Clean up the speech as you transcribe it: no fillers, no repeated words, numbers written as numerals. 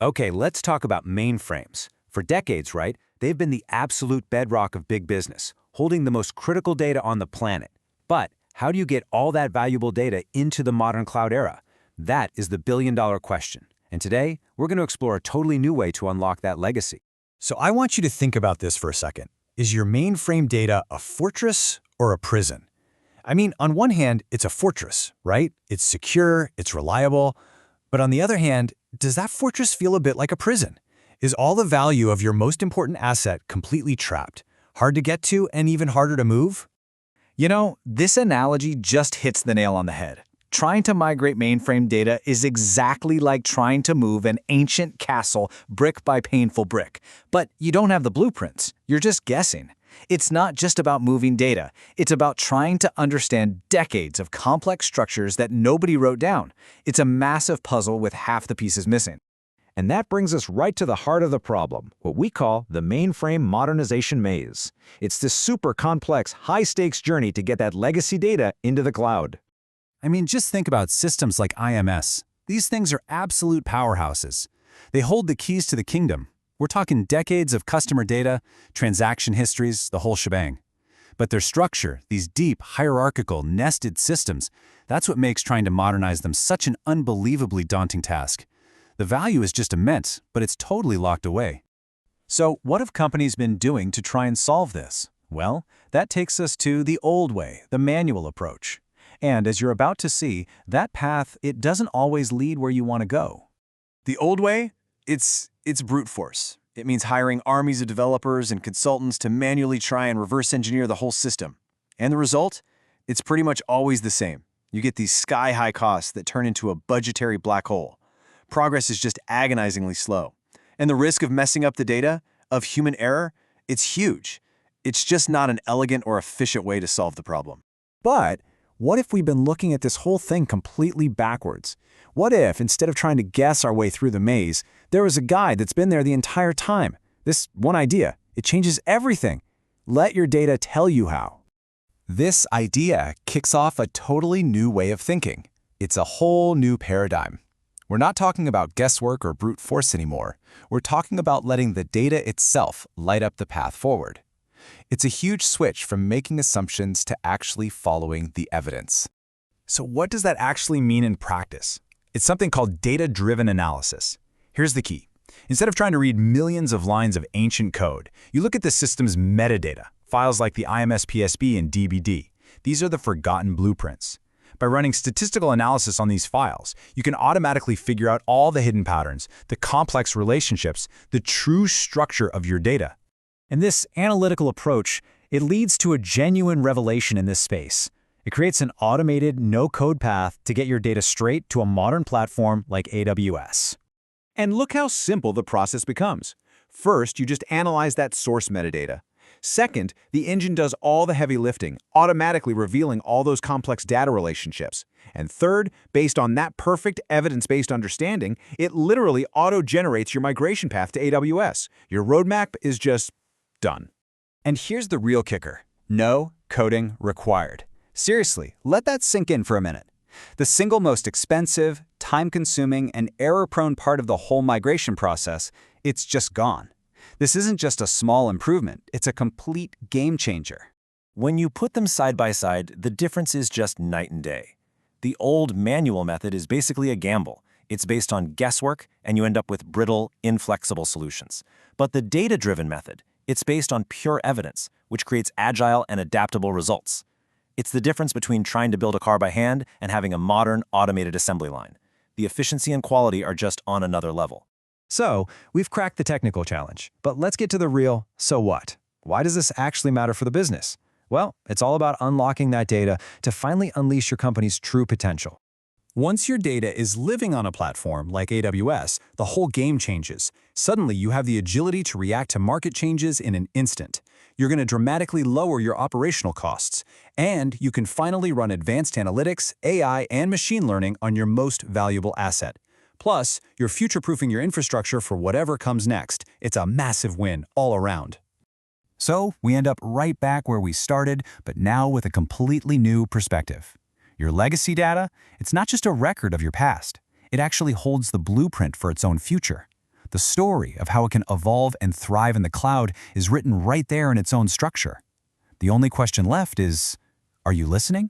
Okay, let's talk about mainframes. For decades, right, they've been the absolute bedrock of big business, holding the most critical data on the planet. But how do you get all that valuable data into the modern cloud era? That is the billion-dollar question. And today, we're going to explore a totally new way to unlock that legacy. So I want you to think about this for a second. Is your mainframe data a fortress or a prison? I mean, on one hand, it's a fortress, right? It's secure, it's reliable. But on the other hand, does that fortress feel a bit like a prison? Is all the value of your most important asset completely trapped, hard to get to and even harder to move? You know, this analogy just hits the nail on the head. Trying to migrate mainframe data is exactly like trying to move an ancient castle brick by painful brick. But you don't have the blueprints. You're just guessing. It's not just about moving data. It's about trying to understand decades of complex structures that nobody wrote down. It's a massive puzzle with half the pieces missing. And that brings us right to the heart of the problem, what we call the mainframe modernization maze. It's this super complex, high-stakes journey to get that legacy data into the cloud. I mean, just think about systems like IMS. These things are absolute powerhouses. They hold the keys to the kingdom. We're talking decades of customer data, transaction histories, the whole shebang. But their structure, these deep, hierarchical, nested systems, that's what makes trying to modernize them such an unbelievably daunting task. The value is just immense, but it's totally locked away. So what have companies been doing to try and solve this? Well, that takes us to the old way, the manual approach. And as you're about to see, that path, it doesn't always lead where you want to go. The old way? It's brute force. It means hiring armies of developers and consultants to manually try and reverse engineer the whole system. And the result? It's pretty much always the same. You get these sky-high costs that turn into a budgetary black hole. Progress is just agonizingly slow. And the risk of messing up the data, of human error, it's huge. It's just not an elegant or efficient way to solve the problem. But what if we've been looking at this whole thing completely backwards? What if, instead of trying to guess our way through the maze, there was a guide that's been there the entire time? This one idea, it changes everything. Let your data tell you how. This idea kicks off a totally new way of thinking. It's a whole new paradigm. We're not talking about guesswork or brute force anymore. We're talking about letting the data itself light up the path forward. It's a huge switch from making assumptions to actually following the evidence. So what does that actually mean in practice? It's something called data-driven analysis. Here's the key. Instead of trying to read millions of lines of ancient code, you look at the system's metadata, files like the IMSPSB and DBD. These are the forgotten blueprints. By running statistical analysis on these files, you can automatically figure out all the hidden patterns, the complex relationships, the true structure of your data. And this analytical approach, it leads to a genuine revelation in this space. It creates an automated, no-code path to get your data straight to a modern platform like AWS. And look how simple the process becomes. First, you just analyze that source metadata. Second, the engine does all the heavy lifting, automatically revealing all those complex data relationships. And third, based on that perfect evidence-based understanding, it literally auto-generates your migration path to AWS. Your roadmap is just done. And here's the real kicker. No coding required. Seriously, let that sink in for a minute. The single most expensive, time-consuming, and error-prone part of the whole migration process, it's just gone. This isn't just a small improvement, it's a complete game changer. When you put them side by side, the difference is just night and day. The old manual method is basically a gamble. It's based on guesswork, and you end up with brittle, inflexible solutions. But the data-driven method, it's based on pure evidence, which creates agile and adaptable results. It's the difference between trying to build a car by hand and having a modern, automated assembly line. The efficiency and quality are just on another level. So, we've cracked the technical challenge, but let's get to the real so what. Why does this actually matter for the business? Well, it's all about unlocking that data to finally unleash your company's true potential. Once your data is living on a platform like AWS, the whole game changes. Suddenly, you have the agility to react to market changes in an instant. You're going to dramatically lower your operational costs, and you can finally run advanced analytics, AI, and machine learning on your most valuable asset. Plus, you're future-proofing your infrastructure for whatever comes next. It's a massive win all around. So, we end up right back where we started, but now with a completely new perspective. Your legacy data, it's not just a record of your past. It actually holds the blueprint for its own future. The story of how it can evolve and thrive in the cloud is written right there in its own structure. The only question left is, are you listening?